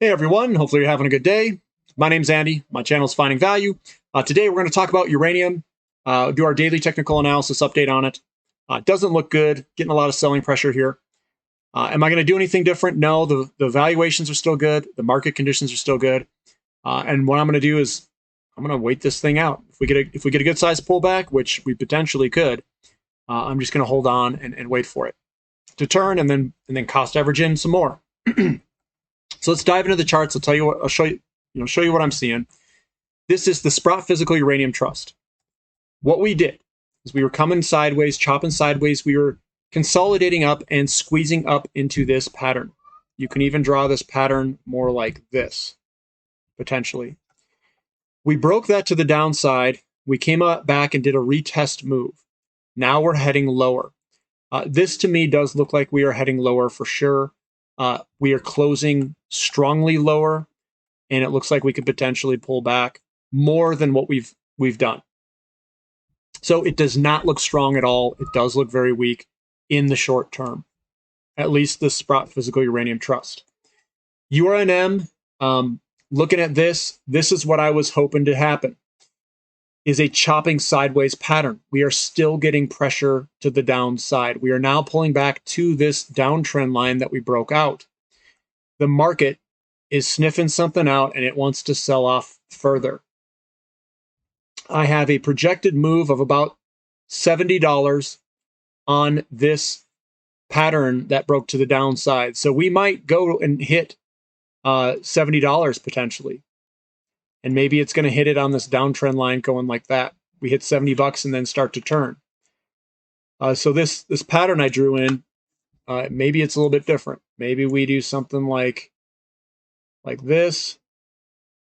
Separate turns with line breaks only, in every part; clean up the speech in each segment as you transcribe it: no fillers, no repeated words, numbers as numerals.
Hey everyone, hopefully you're having a good day. My name's Andy, my channel is Finding Value. Today we're going to talk about uranium, do our daily technical analysis update on it. It doesn't look good, getting a lot of selling pressure here. Am I going to do anything different? No, the valuations are still good, the market conditions are still good. And what I'm going to do is I'm going to wait this thing out. If we get a good size pullback, which we potentially could, I'm just going to hold on and wait for it to turn and then cost average in some more. So let's dive into the charts. I'll tell you what. I'll show you what I'm seeing. This is the Sprott Physical Uranium Trust. What we did is we were coming sideways, chopping sideways. We were consolidating up and squeezing up into this pattern. You can even draw this pattern more like this, potentially. We broke that to the downside. We came up back and did a retest move. Now we're heading lower. This to me does look like we are heading lower for sure. We are closing strongly lower, and it looks like we could potentially pull back more than what we've done. So it does not look strong at all. It does look very weak in the short term, at least the Sprott Physical Uranium Trust. URNM, looking at this is what I was hoping to happen, is a chopping sideways pattern. We are still getting pressure to the downside. We are now pulling back to this downtrend line that we broke out. The market is sniffing something out and it wants to sell off further. I have a projected move of about $70 on this pattern that broke to the downside. So we might go and hit $70 potentially. And maybe it's going to hit it on this downtrend line going like that. We hit 70 bucks and then start to turn. So this pattern I drew in, maybe it's a little bit different. Maybe we do something like this,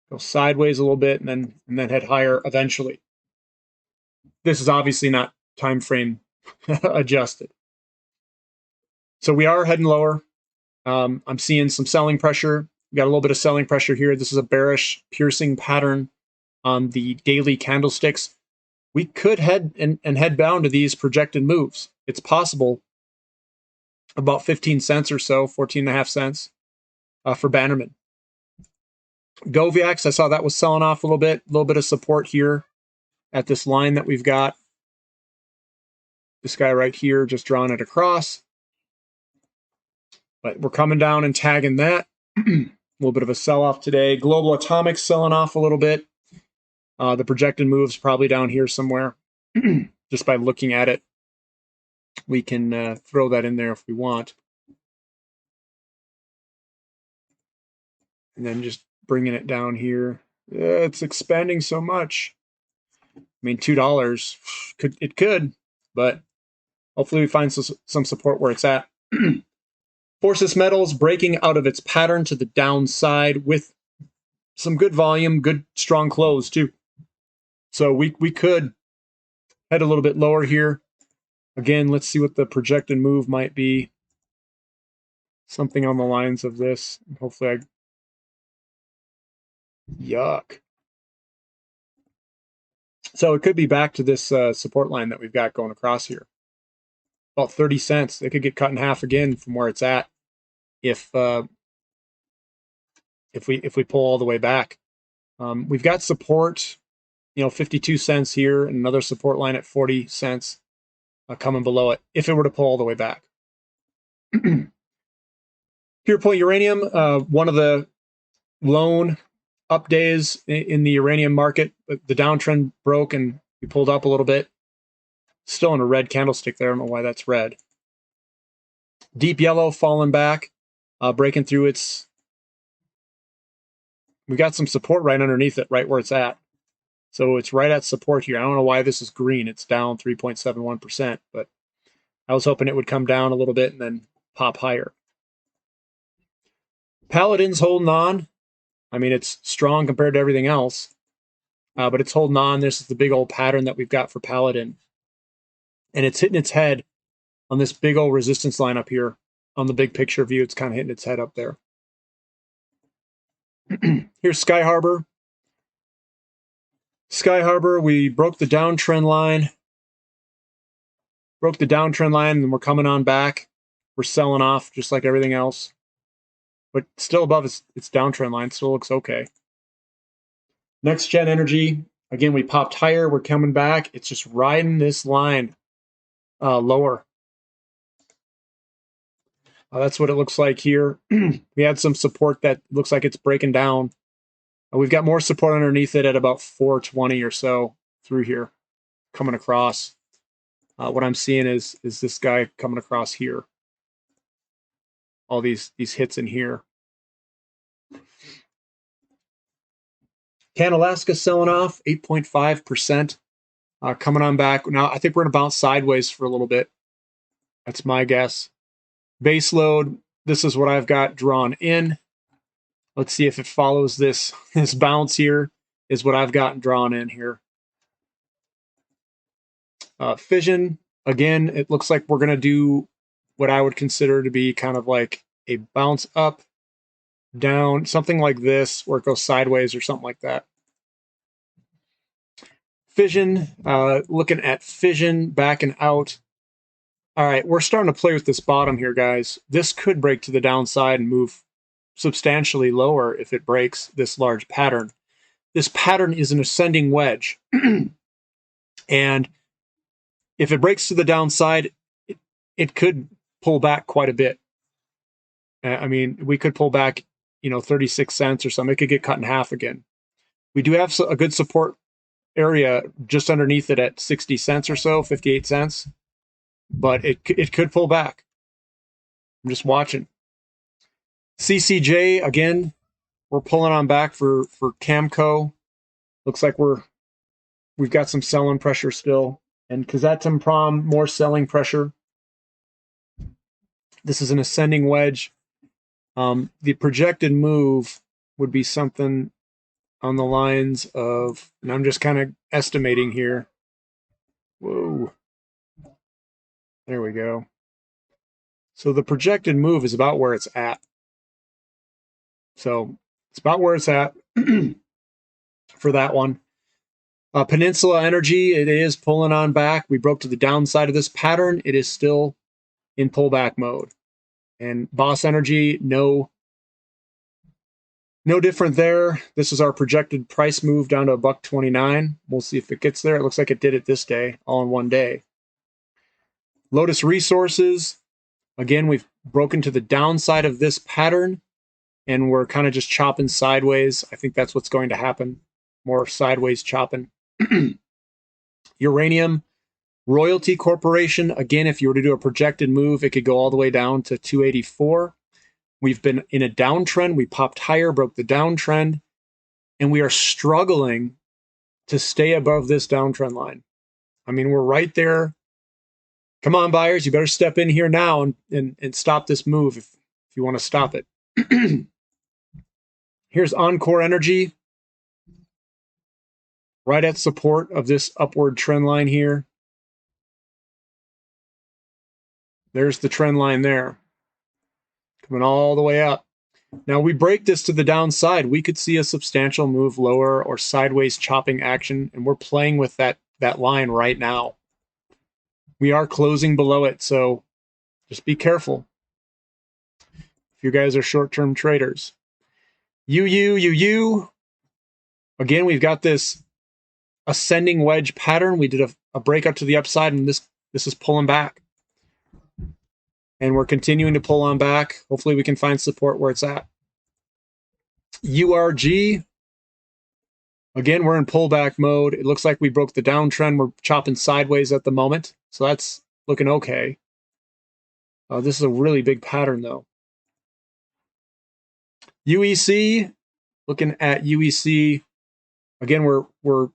go sideways a little bit, and then head higher eventually. This is obviously not time frame adjusted. So we are heading lower. I'm seeing some selling pressure. We got a little bit of selling pressure here. This is a bearish piercing pattern on the daily candlesticks. We could head bound to these projected moves. It's possible. About 15 cents or so, 14.5 cents for Bannerman. Goviax, I saw that was selling off a little bit of support here at this line that we've got. This guy right here, just drawing it across. But we're coming down and tagging that. A little bit of a sell-off today. Global Atomics selling off a little bit. The projected move's probably down here somewhere. Just by looking at it, we can throw that in there if we want. And then just bringing it down here. It's expanding so much. I mean, $2 could, but hopefully we find some support where it's at. Forces Metals breaking out of its pattern to the downside with some good volume, good strong close too. So we could head a little bit lower here. Again, let's see what the projected move might be. Something on the lines of this. Hopefully yuck. So it could be back to this support line that we've got going across here. About 30 cents. It could get cut in half again from where it's at if we pull all the way back. We've got support, 52 cents here, and another support line at 40 cents coming below it if it were to pull all the way back. Pure Point Uranium, one of the lone up days in the uranium market. The downtrend broke and we pulled up a little bit. Still in a red candlestick there. I don't know why that's red. Deep yellow falling back, breaking through its. We got some support right underneath it, right where it's at. So it's right at support here. I don't know why this is green. It's down 3.71%, but I was hoping it would come down a little bit and then pop higher. Paladin's holding on. I mean, it's strong compared to everything else, but it's holding on. This is the big old pattern that we've got for Paladin. And it's hitting its head on this big old resistance line up here. On the big picture view, it's kind of hitting its head up there. Here's Sky Harbor. Sky Harbor, we broke the downtrend line. And we're coming on back. We're selling off just like everything else. but still above its downtrend line. Still looks okay. Next Gen Energy, again, we popped higher. We're coming back. It's just riding this line lower. That's what it looks like here. We had some support that looks like it's breaking down. We've got more support underneath it at about 420 or so through here, coming across. What I'm seeing is this guy coming across here. All these hits in here. Alaska selling off 8.5%, coming on back. Now I think we're going to bounce sideways for a little bit. That's my guess. Base load, this is what I've got drawn in. Let's see if it follows this bounce here, is what I've gotten drawn in here. Fission, again, it looks like we're going to do what I would consider to be kind of like a bounce up, down, something like this, where it goes sideways or something like that. Fission, looking at fission, backing out. All right, we're starting to play with this bottom here, guys. This could break to the downside and move substantially lower if it breaks this large pattern. This pattern is an ascending wedge. And if it breaks to the downside, it could pull back quite a bit. I mean, we could pull back, 36 cents or something. It could get cut in half again. We do have a good support area just underneath it at 60 cents or so, 58 cents. But it could pull back. I'm just watching. CCJ, again, we're pulling on back for Camco. Looks like we've got some selling pressure still. And Kazatomprom, more selling pressure. This is an ascending wedge. The projected move would be something on the lines of, and I'm just kind of estimating here. Whoa. There we go. So the projected move is about where it's at. So it's about where it's at for that one. Peninsula Energy, it is pulling on back. We broke to the downside of this pattern. It is still in pullback mode. And Boss Energy, no different there. This is our projected price move down to $1.29. We'll see if it gets there. It looks like it did it this day, all in one day. Lotus Resources, again, we've broken to the downside of this pattern, and we're kind of just chopping sideways. I think that's what's going to happen. More sideways chopping. Uranium, Royalty Corporation, again, if you were to do a projected move, it could go all the way down to 284. We've been in a downtrend. We popped higher, broke the downtrend, and we are struggling to stay above this downtrend line. I mean, we're right there. Come on, buyers, you better step in here now and stop this move if you want to stop it. Here's Encore Energy, right at support of this upward trend line here. There's the trend line there, coming all the way up. Now, we break this to the downside, we could see a substantial move lower or sideways chopping action, and we're playing with that line right now. We are closing below it, so just be careful if you guys are short-term traders. UU. Again, we've got this ascending wedge pattern. We did a breakout to the upside, and this is pulling back. And we're continuing to pull on back. Hopefully we can find support where it's at. URG. Again, we're in pullback mode. It looks like we broke the downtrend. We're chopping sideways at the moment. So that's looking okay. This is a really big pattern, though. UEC, looking at UEC. Again, we're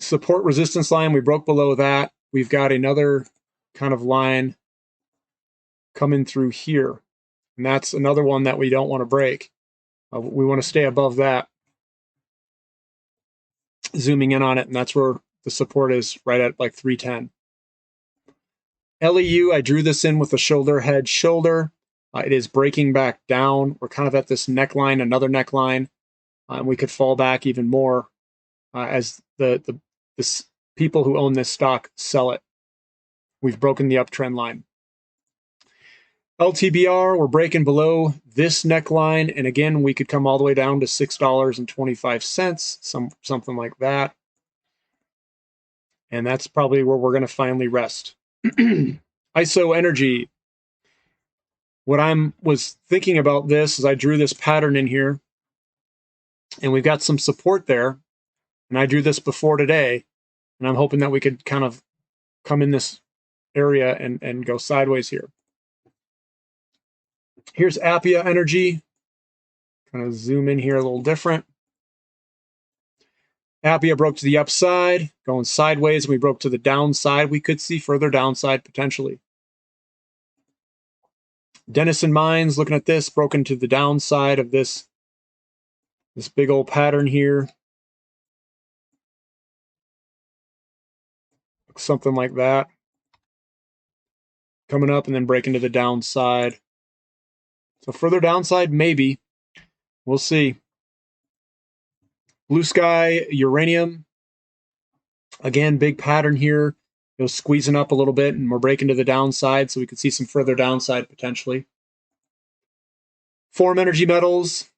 support resistance line. We broke below that. We've got another kind of line coming through here. And that's another one that we don't want to break. We want to stay above that. Zooming in on it, and that's where the support is, right at like 310. LEU, I drew this in with a shoulder, head, shoulder. It is breaking back down. We're kind of at this neckline, another neckline. And we could fall back even more as the people who own this stock sell it. We've broken the uptrend line. LTBR, we're breaking below this neckline, and again, we could come all the way down to $6.25, something like that. And that's probably where we're going to finally rest. ISO energy. What I was thinking about this is I drew this pattern in here, and we've got some support there. And I drew this before today, and I'm hoping that we could kind of come in this area and go sideways here. Here's Appia energy. Kind of zoom in here a little different. Appia broke to the upside, going sideways, and we broke to the downside. We could see further downside potentially. Denison Mines, looking at this, broken to the downside of this big old pattern here. Something like that. Coming up and then breaking to the downside. So further downside, maybe. We'll see. Blue Sky, Uranium. Again, big pattern here. It was squeezing up a little bit, and we're breaking to the downside, so we could see some further downside potentially. Form Energy Metals.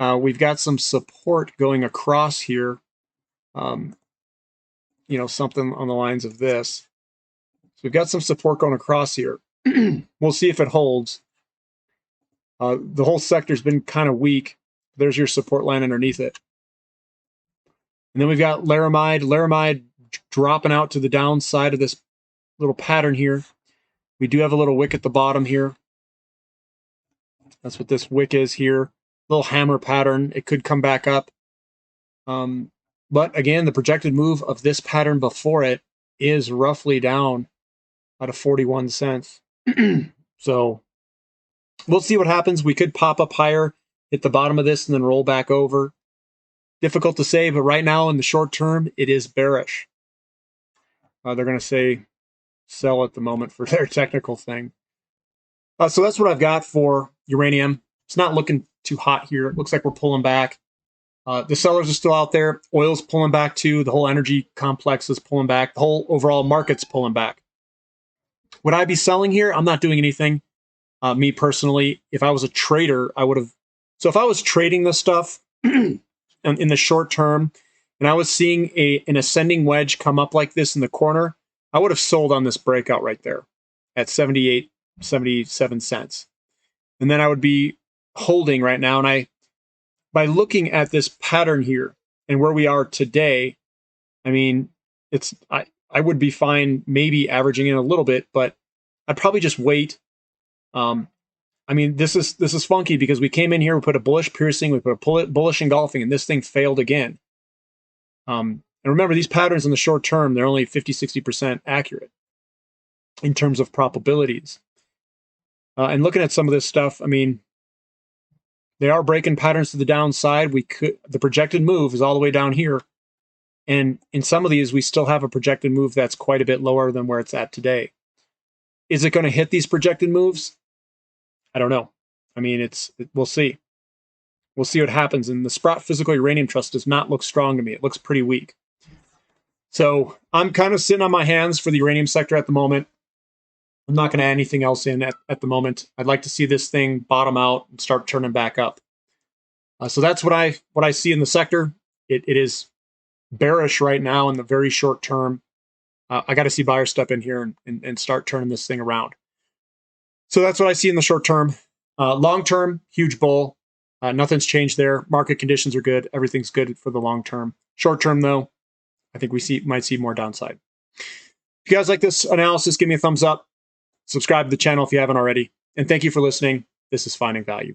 We've got some support going across here. You know, something on the lines of this. So we've got some support going across here. We'll see if it holds. The whole sector's been kind of weak. There's your support line underneath it. And then we've got Laramide. Laramide dropping out to the downside of this little pattern here. We do have a little wick at the bottom here. That's what this wick is here. Little hammer pattern. It could come back up. But again, the projected move of this pattern before it is roughly down out of 41 cents. So we'll see what happens. We could pop up higher, hit the bottom of this, and then roll back over. Difficult to say, but right now in the short term, it is bearish. They're going to say sell at the moment for their technical thing. So that's what I've got for uranium. It's not looking too hot here. It looks like we're pulling back. The sellers are still out there. Oil's pulling back too. The whole energy complex is pulling back. The whole overall market's pulling back. Would I be selling here? I'm not doing anything. Me personally, if I was a trader, I would have. So if I was trading this stuff in the short term, and I was seeing an ascending wedge come up like this in the corner, I would have sold on this breakout right there at 78, 77 cents. And then I would be holding right now. And by looking at this pattern here and where we are today, I mean, I would be fine maybe averaging in a little bit, but I'd probably just wait. I mean, this is funky because we came in here, we put a bullish piercing, we put a bullish engulfing, and this thing failed again. And remember, these patterns in the short term, they're only 50, 60% accurate in terms of probabilities. And looking at some of this stuff, I mean, they are breaking patterns to the downside. The projected move is all the way down here. And in some of these, we still have a projected move that's quite a bit lower than where it's at today. Is it going to hit these projected moves? I don't know. I mean, we'll see. We'll see what happens. And the Sprott Physical Uranium Trust does not look strong to me. It looks pretty weak. So I'm kind of sitting on my hands for the uranium sector at the moment. I'm not going to add anything else in at the moment. I'd like to see this thing bottom out and start turning back up. So that's what I see in the sector. It is bearish right now in the very short term. I got to see buyers step in here and start turning this thing around. So that's what I see in the short term. Long term, huge bull. Nothing's changed there. Market conditions are good. Everything's good for the long term. Short term, though, I think we might see more downside. If you guys like this analysis, give me a thumbs up. Subscribe to the channel if you haven't already. And thank you for listening. This is Finding Value.